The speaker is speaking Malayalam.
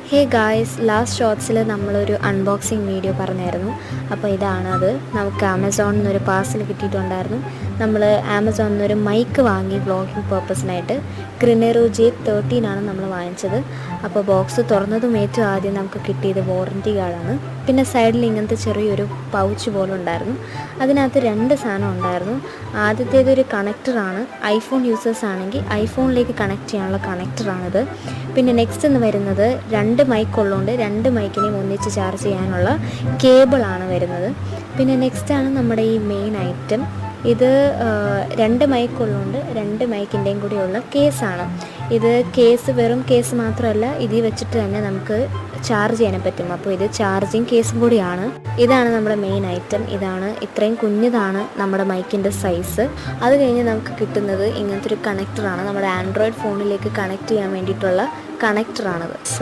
ഹേ ഗായ്സ്, ലാസ്റ്റ് ഷോർട്സിൽ നമ്മളൊരു അൺബോക്സിങ് വീഡിയോ പറഞ്ഞായിരുന്നു. അപ്പോൾ ഇതാണത്. നമുക്ക് ആമസോണിൽ നിന്നൊരു പാർസൽ കിട്ടിയിട്ടുണ്ടായിരുന്നു. നമ്മൾ ആമസോണിൽ നിന്നൊരു മൈക്ക് വാങ്ങി വ്ളോഗിങ് പർപ്പസിനായിട്ട്. ക്രിനെറോ J13 ആണ് നമ്മൾ വാങ്ങിച്ചത്. അപ്പോൾ ബോക്സ് തുറന്നതും ഏറ്റവും ആദ്യം നമുക്ക് കിട്ടിയത് വാറൻറ്റി കാർഡാണ്. പിന്നെ സൈഡിൽ ഇങ്ങനത്തെ ചെറിയൊരു പൗച്ച് പോലെ ഉണ്ടായിരുന്നു. അതിനകത്ത് 2 സാധനം ഉണ്ടായിരുന്നു. ആദ്യത്തേതൊരു കണക്ടറാണ്. ഐഫോൺ യൂസേഴ്സ് ആണെങ്കിൽ ഐഫോണിലേക്ക് കണക്ട് ചെയ്യാനുള്ള കണക്ടറാണിത്. പിന്നെ നെക്സ്റ്റ് എന്ന് വരുന്നത് 2 മൈക്ക് ഉള്ളതുകൊണ്ട് 2 മൈക്കിനെയും ഒന്നിച്ച് ചാർജ് ചെയ്യാനുള്ള കേബിളാണ് വരുന്നത്. പിന്നെ നെക്സ്റ്റാണ് നമ്മുടെ ഈ മെയിൻ ഐറ്റം. ഇത് 2 മൈക്ക് ഉള്ളതുകൊണ്ട് 2 മൈക്കിൻ്റെയും കൂടിയുള്ള കേസാണ്. ഇത് വെറും കേസ് മാത്രമല്ല, ഇതിൽ വെച്ചിട്ട് തന്നെ നമുക്ക് ചാർജ് ചെയ്യാൻ പറ്റും. അപ്പോൾ ഇത് ചാർജിങ് കേസും കൂടിയാണ്. ഇതാണ് നമ്മുടെ മെയിൻ ഐറ്റം. ഇത്രയും കുഞ്ഞതാണ് നമ്മുടെ മൈക്കിൻ്റെ സൈസ്. അത് കഴിഞ്ഞ് നമുക്ക് കിട്ടുന്നത് ഇങ്ങനത്തെ ഒരു കണക്ടറാണ്. നമ്മുടെ ആൻഡ്രോയിഡ് ഫോണിലേക്ക് കണക്ട് ചെയ്യാൻ വേണ്ടിയിട്ടുള്ള കണക്ടറാണത്. സോ